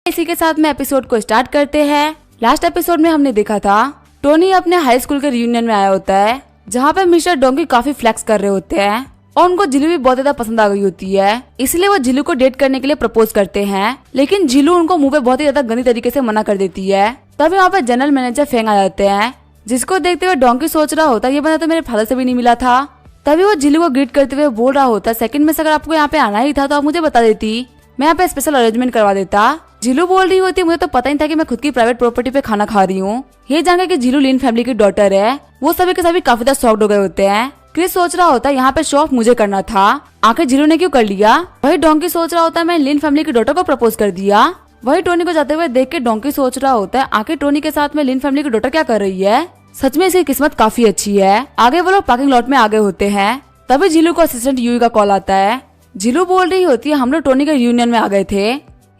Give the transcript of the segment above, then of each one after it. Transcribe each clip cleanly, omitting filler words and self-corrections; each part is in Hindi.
इसी के साथ में एपिसोड को स्टार्ट करते हैं। लास्ट एपिसोड में हमने देखा था टोनी अपने हाई स्कूल के रियूनियन में आया होता है, जहाँ पे मिस्टर डोंकी काफी फ्लेक्स कर रहे होते हैं और उनको जिलू भी बहुत ज्यादा पसंद आ गई होती है। इसलिए वो जिलू को डेट करने के लिए प्रपोज करते हैं, लेकिन जिलू उनको मुंह पे बहुत ही ज्यादा गंदी तरीके से मना कर देती है। तभी वहाँ पे जनरल मैनेजर फेंग आ जाते हैं, जिसको देखते हुए डोंकी सोच रहा होता है ये बंदा तो मेरे फादर से भी नहीं मिला था। तभी वो जिलू को ग्रीट करते हुए बोल रहा होता है, सेकंड में से अगर आपको यहाँ पे आना ही था तो आप मुझे बता देती, मैं यहाँ पे स्पेशल अरेंजमेंट करवा देता। जिलू बोल रही होती है, मुझे तो पता ही था कि मैं खुद की प्राइवेट प्रॉपर्टी पे खाना खा रही हूँ। ये जानकर कि जिलू लिन फैमिली की डॉटर है, वो सभी के सभी काफी ज्यादा शॉक्ड हो गए होते हैं। क्रिस सोच रहा होता है यहाँ पे शो ऑफ मुझे करना था, आखिर जिलू ने क्यों कर लिया। वही डोंकी सोच रहा होता है मैं लिन फैमिली की डॉटर को प्रपोज कर दिया। वही टोनी को जाते हुए देख के डोंकी सोच रहा होता है आखिर टोनी के साथ में लिन फैमिली की डॉटर क्या कर रही है। सच में इसकी किस्मत काफी अच्छी है। आगे वो लोग पार्किंग लॉट में आगे होते हैं, तभी जिलू को असिस्टेंट यूई का कॉल आता है। जिलू बोल रही होती है हम लोग टोनी के रियूनियन में आ गए थे।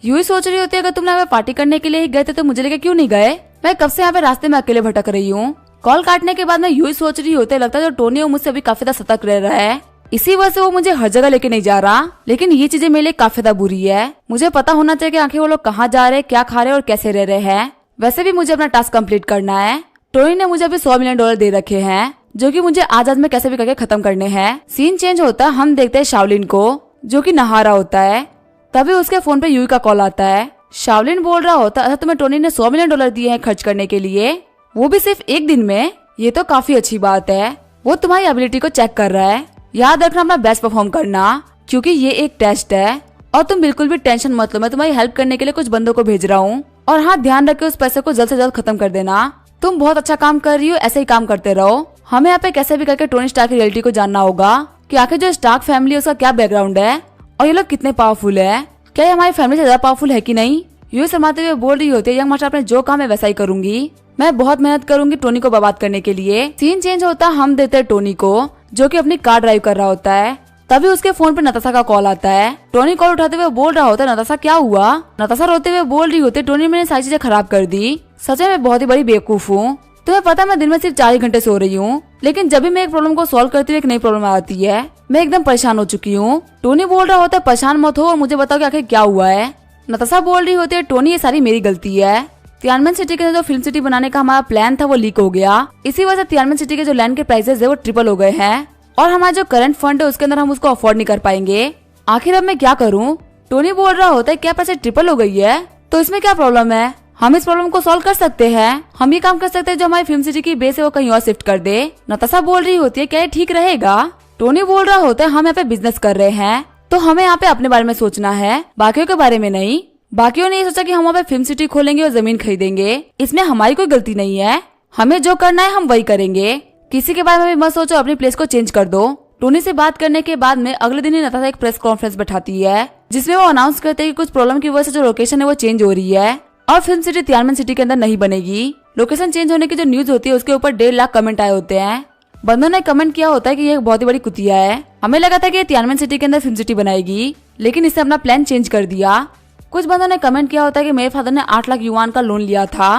यूई सोच रही होती है अगर तुम यहाँ पे पार्टी करने के लिए ही गए थे तो मुझे लेके क्यों नहीं गए, मैं कब से यहाँ पे रास्ते में अकेले भटक रही हूँ। कॉल काटने के बाद में यूई सोच रही होती है लगता है जो टोनी है मुझसे अभी काफी ज्यादा सतर्क रह रहा है, इसी वजह से वो मुझे हर जगह लेके नहीं जा रहा। लेकिन ये चीजें मेरे लिए काफी ज्यादा बुरी है, मुझे पता होना चाहिए कि आखिर वो लोग कहाँ जा रहे हैं, क्या खा रहे हैं और कैसे रह रहे हैं। वैसे भी मुझे अपना टास्क कंप्लीट करना है। टोनी ने मुझे अभी $100 मिलियन दे रखे हैं, जो कि मुझे आज में कैसे भी करके खत्म करने हैं। सीन चेंज होता है, हम देखते हैं शाओलिन को जो कि नहा रहा होता है। तभी उसके फोन पे यूई का कॉल आता है। शाओलिन बोल रहा होता है अच्छा तुम्हें टोनी ने $100 मिलियन दिए हैं खर्च करने के लिए, वो भी सिर्फ एक दिन में, ये तो काफी अच्छी बात है। वो तुम्हारी एबिलिटी को चेक कर रहा है, याद रखना अपना बेस्ट परफॉर्म करना, क्योंकि ये एक टेस्ट है। और तुम बिल्कुल भी टेंशन मत लो, मैं तुम्हारी हेल्प करने के लिए कुछ बंदों को भेज रहा हूँ। और हाँ ध्यान रखे उस पैसे को जल्द से जल्द खत्म कर देना। तुम बहुत अच्छा काम कर रही हो, ऐसे ही काम करते रहो। हमें यहाँ पे कैसे भी करके टोनी स्टार्क की रियलिटी को जानना होगा कि आखिर जो स्टार्क फैमिली है उसका क्या बैकग्राउंड है और ये लोग कितने पावरफुल है, क्या ये हमारी फैमिली से ज्यादा पावरफुल है कि नहीं। यूँ शर्माते हुए बोल रही होती है यंग मास्टर आपने जो काम है वैसा ही करूंगी, मैं बहुत मेहनत करूंगी टोनी को बर्बाद करने के लिए। सीन चेंज होता है, हम देते हैं टोनी को जो कि अपनी कार ड्राइव कर रहा होता है। तभी उसके फोन पे नताशा का कॉल आता है। टोनी कॉल उठाते हुए बोल रहा होता है नताशा क्या हुआ। नताशा रोते हुए बोल रही होती है टोनी मैंने सारी चीजें खराब कर दी, सच में मैं बहुत ही बड़ी बेवकूफ हूँ। तुम्हें पता मैं दिन में सिर्फ 4 ही घंटे सो रही हूँ, लेकिन जब भी मैं एक प्रॉब्लम को सॉल्व करती हुए एक नई प्रॉब्लम आती है मैं एकदम परेशान हो चुकी हूँ। टोनी बोल रहा होता है परेशान मत हो और मुझे बताओ कि आखिर क्या हुआ है। नताशा बोल रही होती है टोनी ये सारी मेरी गलती है, तियानमेन सिटी के अंदर जो फिल्म सिटी बनाने का हमारा प्लान था वो लीक हो गया, इसी वजह से तियानमेन सिटी के जो लैंड के प्राइसेस है वो ट्रिपल हो गए हैं और हमारा जो करंट फंड है उसके अंदर हम उसको अफोर्ड नहीं कर पाएंगे। आखिर अब मैं क्या करूँ। टोनी बोल रहा होता है क्या पैसे ट्रिपल हो गई है तो इसमें क्या प्रॉब्लम है, हम इस प्रॉब्लम को सॉल्व कर सकते हैं। हम ये काम कर सकते हैं जो हमारी फिल्म सिटी की बेस है वो कहीं और शिफ्ट कर दे। नताशा बोल रही होती है क्या ये ठीक रहेगा। टोनी बोल रहा होता है हम यहाँ पे बिजनेस कर रहे हैं तो हमें यहाँ पे अपने बारे में सोचना है, बाकियों के बारे में नहीं। बाकियों ने ये सोचा कि हम वहाँ पे फिल्म सिटी खोलेंगे और जमीन खरीदेंगे, इसमें हमारी कोई गलती नहीं है, हमें जो करना है हम वही करेंगे, किसी के बारे में भी मत सोचो, अपनी प्लेस को चेंज कर दो। टोनी से बात करने के बाद में अगले दिन ही नताशा एक प्रेस कॉन्फ्रेंस बैठाती है जिसमें वो अनाउंस करते हैं कि कुछ प्रॉब्लम की वजह से जो लोकेशन है वो चेंज हो रही है और फिल्म सिटी तियानमेन सिटी के अंदर नहीं बनेगी। लोकेशन चेंज होने की जो न्यूज होती है उसके ऊपर 1.5 लाख कमेंट आए होते हैं। बंदों ने कमेंट किया होता है कि ये एक बहुत ही बड़ी कुतिया है, हमें लगा था कि ये तियानमेन सिटी के अंदर फिल्म सिटी बनाएगी लेकिन इसने अपना प्लान चेंज कर दिया। कुछ बंदों ने कमेंट किया होता है कि मेरे फादर ने 8 लाख युआन का लोन लिया था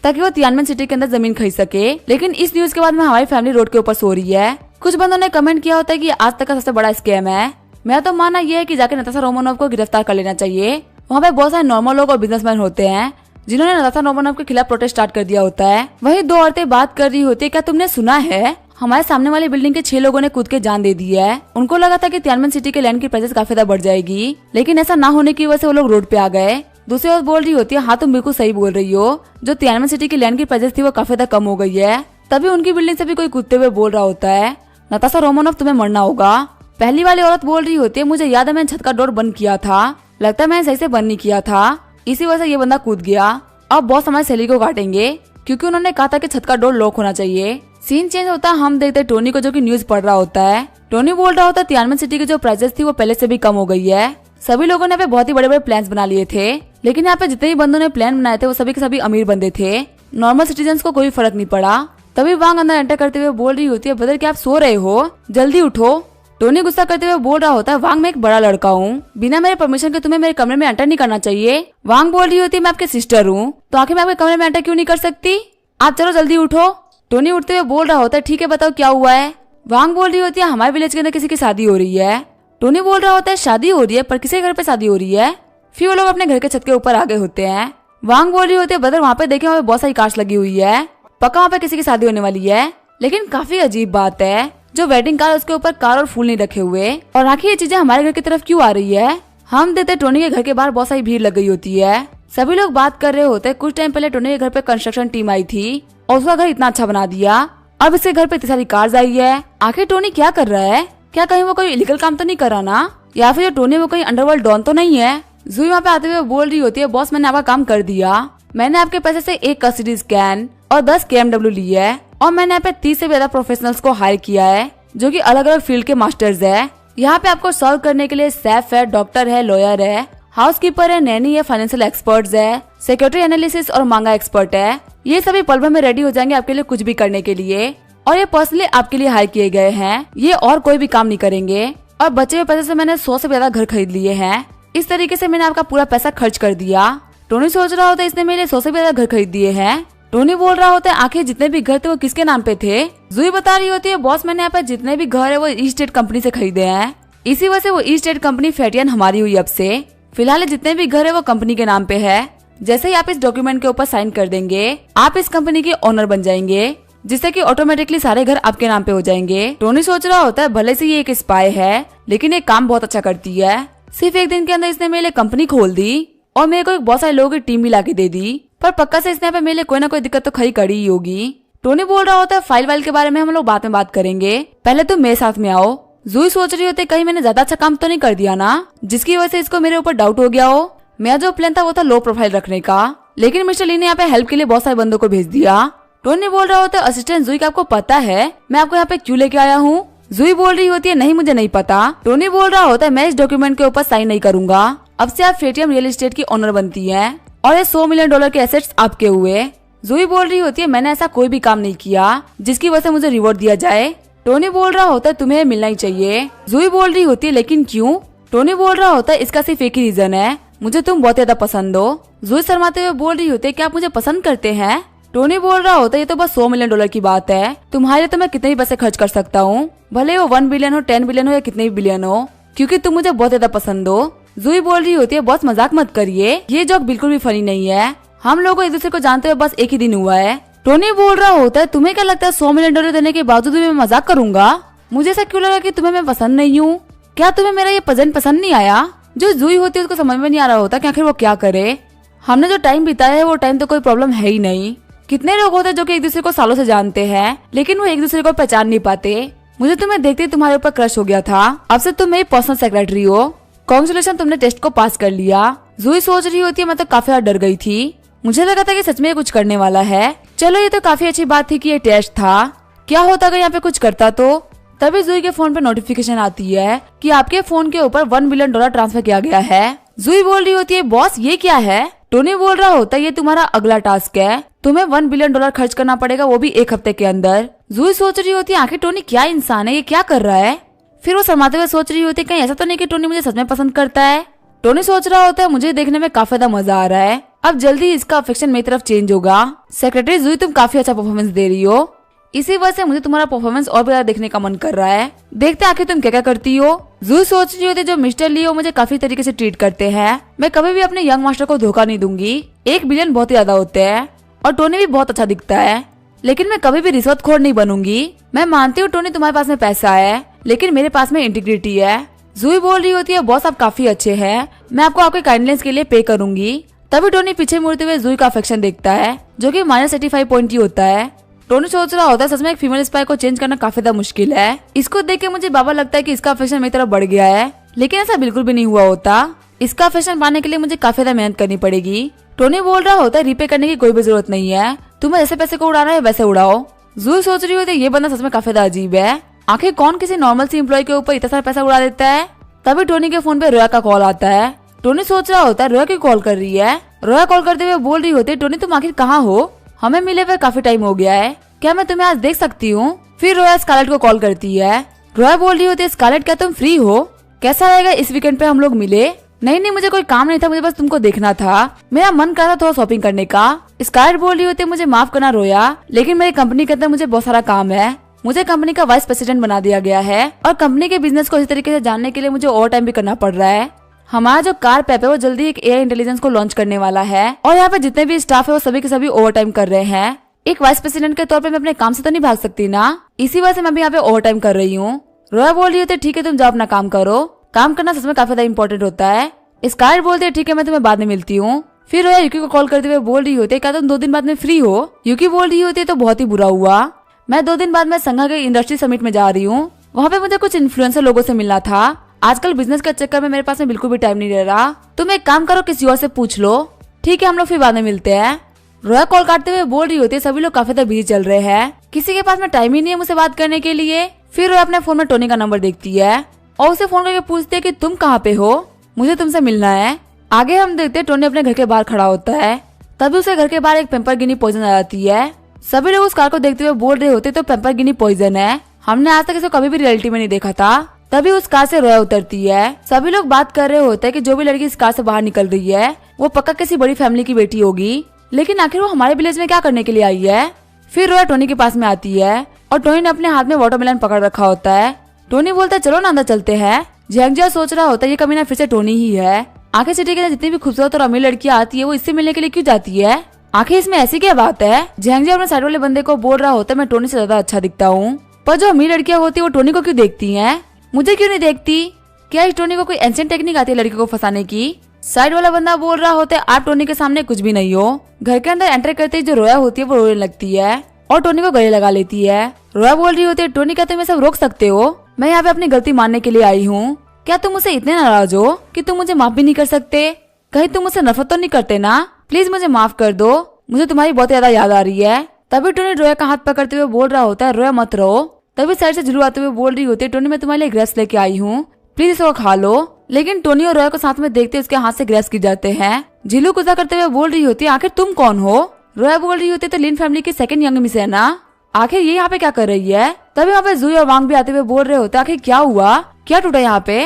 ताकि वो तियानमेन सिटी के अंदर जमीन खरीद सके, लेकिन इस न्यूज के बाद में हमारी फैमिली रोड के ऊपर सो रही है। कुछ बंदों ने कमेंट किया होता है कि आज तक का सबसे बड़ा स्कैम है। मेरा तो मानना यह है कि जाके नताशा रोमानोव को गिरफ्तार कर लेना चाहिए। वहाँ पे बहुत सारे नॉर्मल लोग और बिजनेसमैन होते हैं जिन्होंने नताशा रोमानोव के खिलाफ प्रोटेस्ट स्टार्ट कर दिया होता है। वही 2 औरतें बात कर रही होती है क्या तुमने सुना है हमारे सामने वाली बिल्डिंग के 6 लोगों ने कूद के जान दे दी है। उनको लगा था कि तियानमेन सिटी के लैंड की प्राइसेस काफी ज्यादा बढ़ जाएगी, लेकिन ऐसा ना होने की वजह से वो लोग रोड पे आ गए। दूसरी ओर बोल रही होती है हाँ तुम बिल्कुल सही बोल रही हो, जो तियानमेन सिटी की लैंड की प्राइसेस थी वो काफी ज्यादा कम हो गई है। तभी उनकी बिल्डिंग से भी कोई कूदते हुए बोल रहा होता है नताशा रोमानोव तुम्हें मरना होगा। पहली वाली औरत बोल रही होती है मुझे याद है मैंने छत का डोर बंद किया था, लगता है मैंने सही से बंद नहीं किया था, इसी वजह से ये बंदा कूद गया। अब बॉस हमारी सैलरी को काटेंगे क्योंकि उन्होंने कहा था कि छत का डोर लॉक होना चाहिए। सीन चेंज होता है, हम देखते हैं टोनी को जो कि न्यूज पढ़ रहा होता है। टोनी बोल रहा होता है तियानमेन सिटी की जो प्राइसेस थी वो पहले से भी कम हो गई है। सभी लोगों ने यहाँ पे बहुत ही बड़े बड़े प्लान्स बना लिए थे, लेकिन यहाँ पे जितने ही बंदों ने प्लान बनाए थे वो सभी के सभी अमीर बंदे थे, नॉर्मल सिटीजन्स को कोई फर्क नहीं पड़ा। तभी वांग अंदर एंटर करते हुए बोल रही होती है ब्रदर क्या आप सो रहे हो, जल्दी उठो। टोनी गुस्सा करते हुए बोल रहा होता है वांग मैं एक बड़ा लड़का हूँ, बिना मेरे परमिशन के तुम्हें मेरे कमरे में एंटर नहीं करना चाहिए। वांग बोल रही होती है मैं आपकी सिस्टर हूँ तो आखिर मैं आपके कमरे में एंटर क्यों नहीं कर सकती, आप चलो जल्दी उठो। टोनी उठते हुए बोल रहा होता है ठीक है बताओ क्या हुआ है। वांग बोल रही होती है हमारे विलेज के अंदर किसी की शादी हो रही है। टोनी बोल रहा होता है शादी हो रही है पर किसके घर पे शादी हो रही है। फिर वो लोग अपने घर के छत के ऊपर आ गए होते हैं। वांग बोल रही होती है ब्रदर वहाँ पे देखे वहाँ पे बहुत सारी कार्स लगी हुई है, पक्का वहाँ पे किसी की शादी होने वाली है। लेकिन काफी अजीब बात है, जो वेडिंग कार उसके ऊपर कार और फूल नहीं रखे हुए, और आखिर ये चीजें हमारे घर की तरफ क्यों आ रही है। हम देते टोनी के घर के बाहर बहुत सारी भीड़ लग गई होती है, सभी लोग बात कर रहे होते। कुछ टाइम पहले टोनी के घर पे कंस्ट्रक्शन टीम आई थी और उसका घर इतना अच्छा बना दिया, अब इसके घर पे इतनी सारी कार्स आई है। आखिर टोनी क्या कर रहा है, क्या कहीं वो कोई इलीगल काम तो नहीं कर रहा ना, या फिर जो टोनी वो कोई अंडरवर्ल्ड डॉन तो नहीं है। जूही वहाँ पे आते हुए बोल रही होती है बॉस मैंने आपका काम कर दिया, मैंने आपके पैसे से 1 कस्टडी स्कैन और 10 KMW ली है, और मैंने यहाँ पे 30 से भी ज्यादा प्रोफेशनल्स को हायर किया है जो कि अलग अलग फील्ड के मास्टर्स है। यहाँ पे आपको सॉल्व करने के लिए सेफ है, डॉक्टर है, लॉयर है, हाउसकीपर है, नैनी है, फाइनेंशियल एक्सपर्ट्स है, सिक्योरिटी एनालिसिस और मांगा एक्सपर्ट है। ये सभी पल भर में रेडी हो जाएंगे आपके लिए कुछ भी करने के लिए, और ये पर्सनली आपके लिए हायर किए गए हैं, ये और कोई भी काम नहीं करेंगे। और बचे हुए पैसे से मैंने 100 से ज्यादा घर खरीद लिए हैं। इस तरीके से मैंने आपका पूरा पैसा खर्च कर दिया। टोनी सोच रहा होता है इसने मेरे लिए 100 से ज्यादा घर खरीद दिए हैं। टोनी बोल रहा होता है आखिर जितने भी घर थे वो किसके नाम पे थे। जूही बता रही होती है बॉस मैंने यहाँ पे जितने भी घर है वो ईस्ट स्टेट कंपनी से खरीदे हैं, इसी वजह से वो ईस्ट स्टेट कंपनी फेटियन हमारी हुई अब से। फिलहाल जितने भी घर है वो कंपनी के नाम पे है। जैसे ही आप इस डॉक्यूमेंट के ऊपर साइन कर देंगे आप इस कंपनी के ओनर बन जाएंगे, जिससे कि ऑटोमेटिकली सारे घर आपके नाम पे हो जाएंगे। टोनी सोच रहा होता है भले से ये एक स्पाई है लेकिन ये काम बहुत अच्छा करती है। सिर्फ एक दिन के अंदर इसने मेरे लिए कंपनी खोल दी और मेरे को एक बहुत सारे लोगों की टीम भी लाके दे दी, पर पक्का से इसने यहाँ पे मेरे लिए कोई ना कोई दिक्कत तो खड़ी कड़ी ही होगी। टोनी बोल रहा होता है फाइल वाइल के बारे में हम लोग बाद में बात करेंगे, पहले तुम मेरे साथ में आओ। जूही सोच रही होती है कहीं मैंने ज्यादा अच्छा काम तो नहीं कर दिया ना, जिसकी वजह से इसको मेरे ऊपर डाउट हो गया हो। मेरा जो प्लान था वो था लो प्रोफाइल रखने का, लेकिन मिस्टर ली ने यहाँ पे हेल्प के लिए बहुत सारे बंदों को भेज दिया। टोनी बोल रहा होता है असिस्टेंट जूही का आपको पता है मैं आपको यहाँ पे क्यों लेके आया हूँ। जूही बोल रही होती है नहीं मुझे नहीं पता। टोनी बोल रहा होता है मैं इस डॉक्यूमेंट के ऊपर साइन नहीं करूंगा, अब से आप फेटियम रियल एस्टेट की ओनर बनती है और ये $100 मिलियन के एसेट्स आपके हुए। जूही बोल रही होती है मैंने ऐसा कोई भी काम नहीं किया जिसकी वजह से मुझे रिवॉर्ड दिया जाए। टोनी बोल रहा होता है तुम्हें मिलना ही चाहिए। जूही बोल रही होती है लेकिन क्यों। टोनी बोल रहा होता है इसका सिर्फ एक ही रीजन है, मुझे तुम बहुत ज्यादा पसंद हो। जूही शर्माते हुए बोल रही होती है क्या आप मुझे पसंद करते हैं। टोनी बोल रहा होता है ये तो बस $100 मिलियन की बात है, तुम्हारे लिए तो मैं कितने भी पैसे खर्च कर सकता हूँ, भले वो 1 बिलियन हो, 10 बिलियन हो या कितने भी बिलियन हो, क्योंकि तुम मुझे बहुत ज्यादा पसंद हो। जूही बोल रही होती है बहुत मजाक मत करिए, ये जोक बिल्कुल भी फनी नहीं है, हम लोगों को एक दूसरे को जानते हुए बस एक ही दिन हुआ है। टोनी बोल रहा होता है तुम्हें क्या लगता है $100 मिलियन देने के बावजूद भी मैं मजाक करूंगा, मुझे ऐसा क्यों लगा कि तुम्हें मैं पसंद नहीं हूँ। क्या तुम्हें मेरा ये प्रेजेंट पसंद नहीं आया। जो जूही होती है उसको समझ में नहीं आ रहा होता कि आखिर वो क्या करे। हमने जो टाइम बिताया है वो टाइम तो कोई प्रॉब्लम है ही नहीं। कितने लोग होते हैं जो कि एक दूसरे को सालों से जानते हैं लेकिन वो एक दूसरे को पहचान नहीं पाते। मुझे तुम्हें देखते ही तुम्हारे ऊपर क्रश हो गया था, अब से तुम मेरी पर्सनल सेक्रेटरी हो। कांग्रेचुलेशन तुमने टेस्ट को पास कर लिया। जूही सोच रही होती है मैं तो काफी ज्यादा डर गई थी, मुझे लगा था कि सच में कुछ करने वाला है। चलो ये तो काफी अच्छी बात थी कि ये टेस्ट था, क्या होता अगर यहाँ पे कुछ करता तो। तभी जूही के फोन पे नोटिफिकेशन आती है कि आपके फोन के ऊपर $1 बिलियन ट्रांसफर किया गया है। जूही बोल रही होती है बॉस ये क्या है। टोनी बोल रहा होता है ये तुम्हारा अगला टास्क है, तुम्हें $1 बिलियन खर्च करना पड़ेगा, वो भी 1 हफ्ते के अंदर। जूही सोच रही होती है आखिर टोनी क्या इंसान है, ये क्या कर रहा है। फिर वो शर्माते हुए सोच रही होती है कहीं ऐसा तो नहीं कि टोनी मुझे सच में पसंद करता है। टोनी सोच रहा होता है मुझे देखने में काफी ज्यादा मजा आ रहा है, अब जल्दी इसका अफेक्शन मेरी तरफ चेंज होगा। सेक्रेटरी जूही तुम काफी अच्छा परफॉर्मेंस दे रही हो, इसी वजह से मुझे तुम्हारा परफॉर्मेंस और भी ज्यादा देखने का मन कर रहा है, देखते आखिर तुम क्या क्या करती हो। जूही सोच रही होती है जो मिस्टर लियो मुझे काफी तरीके से ट्रीट करते हैं, मैं कभी भी अपने यंग मास्टर को धोखा नहीं दूंगी। 1 बिलियन बहुत ही ज्यादा होते हैं और टोनी भी बहुत अच्छा दिखता है, लेकिन मैं कभी भी रिश्वतखोर नहीं बनूंगी। मैं मानती हूँ टोनी तुम्हारे पास में पैसा है लेकिन मेरे पास में इंटीग्रिटी है। जूही बोल रही होती है बॉस आप काफी अच्छे हैं, मैं आपको आपके काइंडनेस के लिए पे करूंगी। तभी टोनी पीछे मुड़ते हुए जूही का अफेक्शन देखता है जो कि -85 पॉइंट ही होता है। टोनी सोच रहा होता है सच में एक फीमेल स्पाई को चेंज करना काफी ज्यादा मुश्किल है। इसको देख के मुझे बाबा लगता है कि इसका अफेक्शन मेरी तरफ बढ़ गया है, लेकिन ऐसा बिल्कुल भी नहीं हुआ होता। इसका अफेक्शन पाने के लिए मुझे काफी ज्यादा मेहनत करनी पड़ेगी। टोनी बोल रहा होता है रीपे करने की कोई भी जरूरत नहीं है, तुम्हें जैसे पैसे को उड़ाना है वैसे उड़ाओ। जूही सोच रही होती है ये बंदा सच में काफी ज्यादा अजीब है, आखिर कौन किसी नॉर्मल सी एम्प्लॉय के ऊपर इतना सारा पैसा उड़ा देता है। तभी टोनी के फोन पे रोया का कॉल आता है। टोनी सोच रहा होता है रोया क्यों कॉल कर रही है। रोया कॉल करते हुए बोल रही होती है टोनी तुम आखिर कहाँ हो, हमें मिले हुए काफी टाइम हो गया है, क्या मैं तुम्हें आज देख सकती हूँ। फिर रोया स्कारलेट को कॉल करती है। रोया बोल रही होती है स्कारलेट क्या तुम फ्री हो, कैसा रहेगा इस वीकेंड पे हम लोग मिले। नहीं मुझे कोई काम नहीं था, मुझे बस तुमको देखना था, मेरा मन कर रहा था थोड़ा शॉपिंग करने का। स्कारलेट बोल रही होती है मुझे माफ करना रोया, लेकिन मेरी कंपनी के अंदर मुझे बहुत सारा काम है, मुझे कंपनी का वाइस प्रेसिडेंट बना दिया गया है और कंपनी के बिजनेस को इस तरीके से जानने के लिए मुझे ओवर टाइम भी करना पड़ रहा है। हमारा जो कार पैप है वो जल्दी एक एआई इंटेलिजेंस को लॉन्च करने वाला है और यहाँ पे जितने भी स्टाफ है वो सभी के सभी ओवर टाइम कर रहे हैं। एक वाइस प्रेसिडेंट के तौर पे मैं अपने काम से तो नहीं भाग सकती ना, इसी वजह से मैं भी यहाँ पे ओवर टाइम कर रही हूँ। रोया बोल रही होती है ठीक है तुम जाओ अपना काम करो, काम करना सच में काफी ज्यादा इंपॉर्टेंट होता है। स्कारलेट बोलते है ठीक है मैं तुम्हें बाद में मिलती हूँ। फिर रोया यूकी को कॉल करते हुए बोल रही होती है क्या तुम 2 दिन बाद में फ्री हो। यूकी बोल रही होती है तो बहुत ही बुरा हुआ, मैं 2 दिन बाद में संघा के इंडस्ट्री समिट में जा रही हूँ, वहाँ पे मुझे कुछ इन्फ्लुएंसर लोगों से मिलना था। आजकल बिजनेस के चक्कर में मेरे पास में बिल्कुल भी टाइम नहीं रह रहा, तुम एक काम करो किसी और से पूछ लो। ठीक है हम लोग फिर बाद में मिलते हैं। रोया कॉल काटते हुए बोल रही होती है सभी लोग काफी ज्यादा बिजी चल रहे हैं, किसी के पास में टाइम ही नहीं है मुझसे बात करने के लिए। फिर रोया अपने फोन में टोनी का नंबर देखती है और उसे फोन करके पूछती है कि तुम कहाँ पे हो, मुझे तुमसे मिलना है। आगे हम देखते हैं टोनी अपने घर के बाहर खड़ा होता है, तभी उसे घर के बाहर एक पेम्परगिनी पॉइजन आ जाती है। सभी लोग उस कार को देखते हुए बोल रहे होते तो पेम्परगिनी पॉइजन है, हमने आज तक इसे कभी भी रियलिटी में नहीं देखा था। तभी उस कार से रोया उतरती है। सभी लोग बात कर रहे होते हैं कि जो भी लड़की इस कार से बाहर निकल रही है वो पक्का किसी बड़ी फैमिली की बेटी होगी, लेकिन आखिर वो हमारे विलेज में क्या करने के लिए आई है। फिर रोया टोनी के पास में आती है और टोनी ने अपने हाथ में वाटरमेलन पकड़ रखा होता है। टोनी बोलता है चलो ना अंदर चलते हैं। झेंगजिया सोच रहा होता है ये कमीना फिर से टोनी ही है, आखिर सिटी के जितनी भी खूबसूरत और अमीर लड़कियां आती है वो इससे मिलने के लिए क्यों जाती है, आखिर इसमें ऐसी क्या बात है। झेंगजिया अपने साइड वाले बंदे को बोल रहा होता है मैं टोनी से ज्यादा अच्छा दिखता हूँ, पर जो अमीर लड़कियां होती है वो टोनी को क्यों देखती है, मुझे क्यों नहीं देखती, क्या इस टोनी को कोई एंशिएंट टेक्निक आती है लड़की को फंसाने की। साइड वाला बंदा बोल रहा होता है आप टोनी के सामने कुछ भी नहीं हो। घर के अंदर एंटर करते ही जो रोया होती है वो रोने लगती है और टोनी को गले लगा लेती है। रोया बोल रही होती है टोनी क्या तुम सब रोक सकते हो, मैं यहाँ पे अपनी गलती मानने के लिए आई हूँ, क्या तुम मुझसे इतने नाराज हो कि तुम मुझे माफ भी नहीं कर सकते, कहीं तुम मुझसे नफरत तो नहीं करते ना, प्लीज मुझे माफ कर दो, मुझे तुम्हारी बहुत ज्यादा याद आ रही है। तभी टोनी रोया का हाथ पकड़ते हुए बोल रहा होता है रोया मत रहो। तभी साइड से झुलू आते हुए बोल रही होती है टोनी मैं तुम्हारे लिए ग्रेप्स लेके आई हूँ, प्लीज इसको खा लो। लेकिन टोनी और रोया को साथ में देखते उसके हाथ से ग्रेप्स गिर जाते हैं। झिलू गुस्सा करते हुए बोल रही होती है आखिर तुम कौन हो। रोया बोल रही होती है तो लिन फैमिली की सेकंड यंग मिस है ना, आखिर ये यहाँ पे क्या कर रही है। तभी वहाँ पे जूही और वांग भी आते हुए बोल रहे होते हैं आखिर क्या हुआ, क्या टूटा यहाँ पे।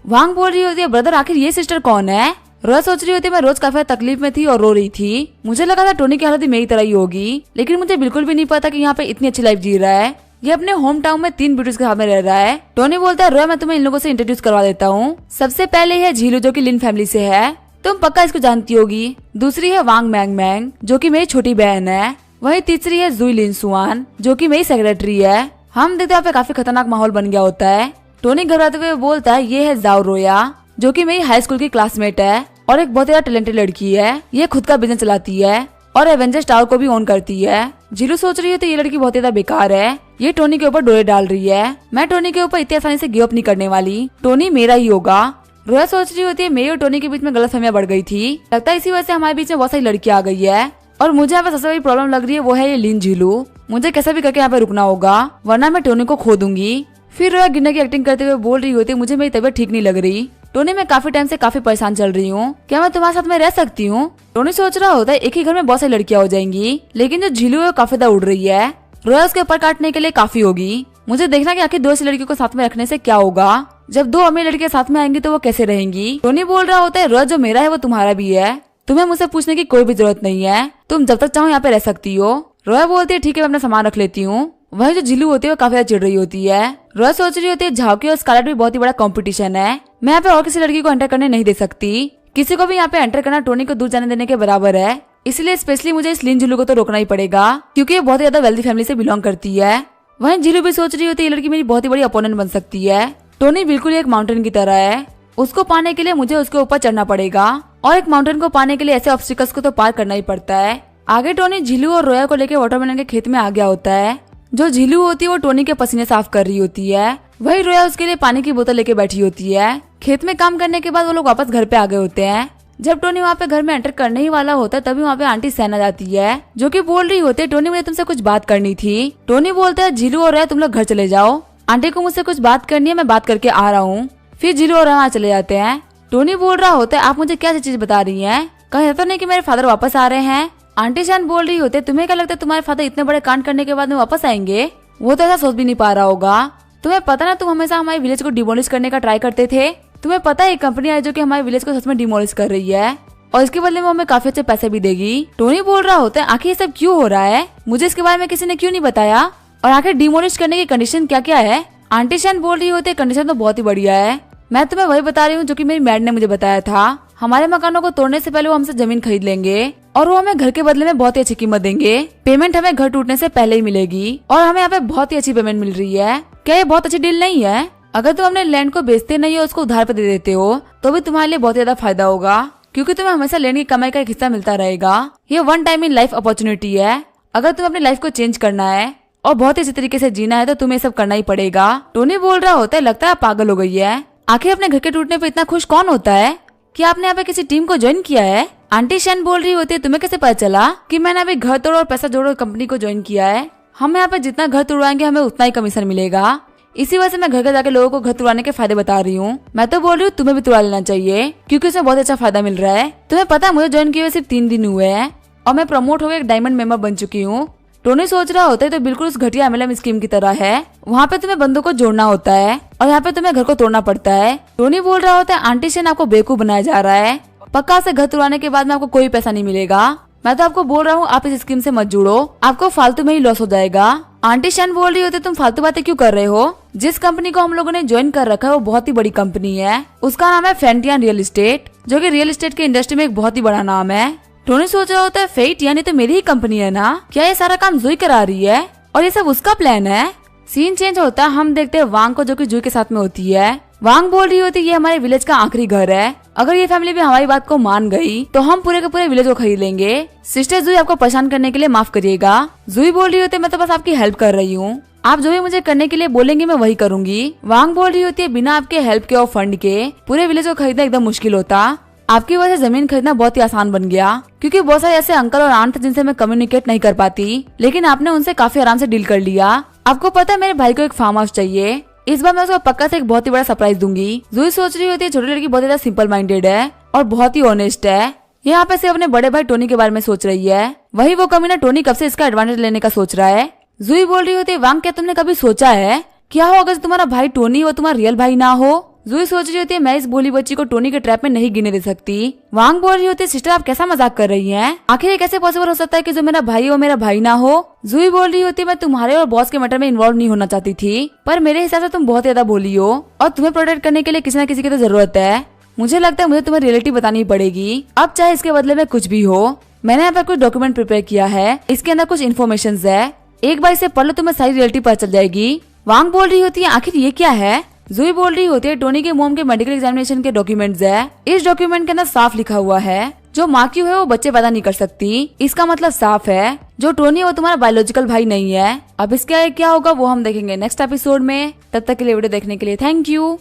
वांग बोल रही होती है ब्रदर आखिर ये सिस्टर कौन है। रोया सोच रही होती है मैं रोज काफी तकलीफ में थी और रो रही थी, मुझे लगा था टोनी की हालत मेरी तरह ही होगी, लेकिन मुझे बिल्कुल भी नहीं पता कि यहाँ पे इतनी अच्छी लाइफ जी रहा है, ये अपने होम टाउन में 3 ब्यूटीज के साथ में रह रहा है। टोनी बोलता है रोया मैं तुम्हें इन लोगों से इंट्रोड्यूस करवा देता हूँ। सबसे पहले है झीलू जो कि लिन फैमिली से है, तुम पक्का इसको जानती होगी। दूसरी है वांग मैंग मैंग जो कि मेरी छोटी बहन है। वही तीसरी है जुई लिन सुआन जो कि मेरी सेक्रेटरी है। हम देखते हैं काफी खतरनाक माहौल बन गया होता है। टोनी घबराते हुए बोलता है ये है जाओ रोया जो कि मेरी हाई स्कूल की क्लासमेट है और एक बहुत ज्यादा टैलेंटेड लड़की है, ये खुद का बिजनेस चलाती है और एवेंजर्स टावर को भी ओन करती है। जीलू सोच रही है तो ये लड़की बहुत ज्यादा बेकार है, ये टोनी के ऊपर डोरे डाल रही है, मैं टोनी के ऊपर इतनी आसानी से गिव अप नहीं करने वाली, टोनी मेरा ही होगा। रोया सोच रही होती है मेरी और टोनी के बीच में गलतफहमियां बढ़ गई थी, लगता है इसी वजह से हमारे बीच में बहुत सारी लड़कियां आ गई है और मुझे यहाँ पे सबसे बड़ी प्रॉब्लम लग रही है वो है ये लिन झीलू, मुझे कैसे भी करके यहाँ पे रुकना होगा वरना मैं टोनी को खो दूंगी। फिर रोया गिरने की एक्टिंग करते हुए बोल रही होती है मुझे मेरी तबीयत ठीक नहीं लग रही, टोनी मैं काफी टाइम से काफी परेशान चल रही हूँ, क्या मैं तुम्हारे साथ में रह सकती हूँ। टोनी सोच रहा होता है एक ही घर में बहुत सारी लड़कियां हो जाएंगी, लेकिन जो झीलू है वो काफी ज्यादा उड़ रही है, रोया उसके ऊपर काटने के लिए काफी होगी, मुझे देखना कि आखिर 2 ऐसी लड़कियों को साथ में रखने से क्या होगा, जब 2 अमीर लड़कियां साथ में आएंगी तो वो कैसे रहेंगी। टोनी बोल रहा होता है रोया जो मेरा है वो तुम्हारा भी है, तुम्हें मुझसे पूछने की कोई भी जरूरत नहीं है, तुम जब तक चाहो यहाँ पे रह सकती हो। रोया बोलती है ठीक है मैं अपना सामान रख लेती हूँ। वही जो झीलू होती है वो काफी ज्यादा चिढ़ रही होती है। रोया सोच रही होती है झाओकी और स्कारलेट भी बहुत ही बड़ा कंपटीशन है, मैं यहाँ पे और किसी लड़की को एंटर करने नहीं दे सकती, किसी को भी यहाँ पे एंटर करना टोनी को दूर जाने देने के बराबर है, इसलिए स्पेशली मुझे इस लिन झीलू को तो रोकना ही पड़ेगा क्योंकि ये बहुत ज्यादा वेल्दी फैमिली से बिलोंग करती है। वहीं झीलू भी सोच रही होती है ये लड़की मेरी बहुत ही बड़ी अपोनेंट बन सकती है, टोनी बिल्कुल एक माउंटेन की तरह है, उसको पाने के लिए मुझे उसके ऊपर चढ़ना पड़ेगा और एक माउंटेन को पाने के लिए ऐसे ऑब्स्टिकल्स को तो पार करना ही पड़ता है। आगे टोनी झीलू और रोया को लेकर वाटरमेलन के खेत में आ गया होता है। जो झीलू होती है वो टोनी के पसीने साफ कर रही होती है, वही रोया उसके लिए पानी की बोतल लेके बैठी होती है। खेत में काम करने के बाद वो लोग वापस घर पे आ गए होते हैं। जब टोनी वहाँ पे घर में एंटर करने ही वाला होता है तभी वहाँ पे आंटी सैन आ जाती है जो कि बोल रही होती है टोनी मुझे तुमसे कुछ बात करनी थी। टोनी बोलता है झीलू और रोया तुम लोग घर चले जाओ, आंटी को मुझसे कुछ बात करनी है, मैं बात करके आ रहा हूँ। फिर झीलू और रोया चले जाते हैं। टोनी बोल रहा होता है आप मुझे क्या चीज बता रही है, कहीं तो नहीं कि मेरे फादर वापस आ रहे हैं। आंटी सैन बोल रही होती है तुम्हें क्या लगता है तुम्हारे फादर इतने बड़े कांड करने के बाद में वापस आएंगे, वो तो ऐसा सोच भी नहीं पा रहा होगा, तुम्हें पता ना तुम हमेशा हमारे विलेज को डिमोलिश करने का ट्राई करते थे, तुम्हें पता है एक कंपनी है जो कि हमारे विलेज को सच में डिमोलिश कर रही है और इसके बदले में वो हमें काफी अच्छे पैसे भी देगी। टोनी बोल रहा होता है आखिर ये सब क्यों हो रहा है, मुझे इसके बारे में किसी ने क्यों नहीं बताया और आखिर डिमोलिश करने की कंडीशन क्या क्या है। आंटी सैन बोल रही होती है कंडीशन तो बहुत ही बढ़िया है, मैं तुम्हें वही बता रही हूँ जो कि मेरी मैड ने मुझे बताया था। हमारे मकानों को तोड़ने से पहले वो हमसे जमीन खरीद लेंगे और वो हमें घर के बदले में बहुत ही अच्छी कीमत देंगे। पेमेंट हमें घर टूटने से पहले ही मिलेगी और हमें यहाँ पे बहुत ही अच्छी पेमेंट मिल रही है। क्या ये बहुत अच्छी डील नहीं है? अगर तुम अपने लैंड को बेचते नहीं हो, उसको उधार पे दे देते हो, तो भी तुम्हारे लिए बहुत ज्यादा फायदा होगा, क्योंकि तुम्हें हमेशा लैंड की कमाई का एक हिस्सा मिलता रहेगा। ये one time in life opportunity है। अगर तुम्हें अपनी लाइफ को चेंज करना है और बहुत ही अच्छे तरीके से जीना है तो तुम्हें सब करना ही पड़ेगा। टोनी बोल रहा होता है, लगता है आप पागल हो गई है। आखिर अपने घर के टूटने पे इतना खुश कौन होता है? क्या आपने यहाँ पे किसी टीम को ज्वाइन किया है? आंटी शैन बोल रही होती है, तुम्हें कैसे पता चला कि मैंने अभी घर तोड़ और पैसा जोड़ो कंपनी को ज्वाइन किया है? हम यहाँ पे जितना घर तोड़वाएंगे हमें उतना ही कमीशन मिलेगा। इसी वजह से मैं घर घर जाके लोगों को घर तुड़वाने के फायदे बता रही हूँ। मैं तो बोल रही हूँ तुम्हें भी तुड़ा लेना चाहिए, क्योंकि उसमें बहुत अच्छा फायदा मिल रहा है। तुम्हें पता है मुझे ज्वाइन किए हुए सिर्फ 3 दिन हुए हैं और मैं प्रमोट होकर एक डायमंड मेंबर बन चुकी हूँ। टोनी सोच रहा होता है तो बिल्कुल उस घटिया MLM स्कीम की तरह है। वहाँ पे तुम्हें बंदों को जोड़ना होता है और यहाँ पे तुम्हें घर को तोड़ना पड़ता है। टोनी बोल रहा होता है, आंटी शेन आपको बेवकूफ बनाया जा रहा है। पक्का से घर तुड़वाने के बाद में आपको कोई पैसा नहीं मिलेगा। मैं तो आपको बोल रहा हूँ आप इस स्कीम से मत जुड़ो, आपको फालतू में ही लॉस हो जाएगा। आंटी शैन बोल रही होती, तुम फालतू बातें क्यों कर रहे हो? जिस कंपनी को हम लोगों ने ज्वाइन कर रखा है वो बहुत ही बड़ी कंपनी है। उसका नाम है फेंटियन रियल एस्टेट, जो कि रियल एस्टेट के इंडस्ट्री में एक बहुत ही बड़ा नाम है। टोनी सोच रहा होता है, फेट यानी तो मेरी ही कंपनी है ना? क्या ये सारा काम जुई करा रही है और ये सब उसका प्लान है? सीन चेंज होता है, हम देखते हैं वांग को, जो कि जुई के साथ में होती है। वांग बोल रही होती है, ये हमारे विलेज का आखिरी घर है। अगर ये फैमिली भी हमारी बात को मान गई तो हम पूरे के पूरे विलेज को खरीद लेंगे। सिस्टर जुई, आपको परेशान करने के लिए माफ करिएगा। जुई बोल रही होती है, मैं तो बस आपकी हेल्प कर रही हूँ, आप जो भी मुझे करने के लिए बोलेंगे मैं वही करूंगी। वांग बोल रही होती है, बिना आपके हेल्प के और फंड के पूरे विलेज को खरीदना एकदम मुश्किल होता। आपकी वजह से जमीन खरीदना बहुत ही आसान बन गया, क्योंकि बहुत सारे ऐसे अंकल और आंट थे जिनसे मैं कम्युनिकेट नहीं कर पाती, लेकिन आपने उनसे काफी आराम से डील कर लिया। आपको पता है मेरे भाई को एक फार्म हाउस चाहिए, इस बार मैं उसको पक्का से एक बहुत ही बड़ा सरप्राइज दूंगी। जुई सोच रही होती है, छोटी लड़की बहुत ज्यादा सिंपल माइंडेड है और बहुत ही ऑनेस्ट है। यहाँ पे सिर्फ अपने बड़े भाई टोनी के बारे में सोच रही है, वही वो कमीना टोनी कब से इसका एडवांटेज लेने का सोच रहा है। जुई बोल रही होती है, वांग क्या तुमने कभी सोचा है क्या हो अगर तुम्हारा भाई टोनी वो तुम्हारा रियल भाई ना हो? जुई सोच रही होती है, मैं इस भोली बच्ची को टोनी के ट्रैप में नहीं गिरने दे सकती। वांग बोल रही होती है, सिस्टर आप कैसा मजाक कर रही हैं? आखिर ये कैसे पॉसिबल हो सकता है कि जो मेरा भाई है वो मेरा भाई ना हो? जुई बोल रही होती है, मैं तुम्हारे और बॉस के मैटर में इन्वॉल्व नहीं होना चाहती थी, पर मेरे हिसाब से तुम बहुत ज्यादा भोली हो और तुम्हें प्रोटेक्ट करने के लिए किसी न किसी की तो जरूरत है। मुझे लगता है मुझे तुम्हें रियलिटी बतानी पड़ेगी, अब चाहे इसके बदले में कुछ भी हो। मैंने यहाँ पर कुछ डॉक्यूमेंट प्रिपेयर किया है, इसके अंदर कुछ इन्फॉर्मेशन है, एक बार इसे पढ़ लो, तुम्हें सारी रियलिटी पता चल जाएगी। वांग बोल रही होती है, आखिर ये क्या है? जुई बोल रही होती है, टोनी के मोम के मेडिकल एग्जामिनेशन के डॉक्यूमेंट्स है। इस डॉक्यूमेंट के अंदर साफ लिखा हुआ है, जो माँ की है वो बच्चे पैदा नहीं कर सकती। इसका मतलब साफ है जो टोनी है वो तुम्हारा बायोलॉजिकल भाई नहीं है। अब इसके आगे क्या होगा वो हम देखेंगे नेक्स्ट एपिसोड में। तब तक के लिए वीडियो देखने के लिए थैंक यू।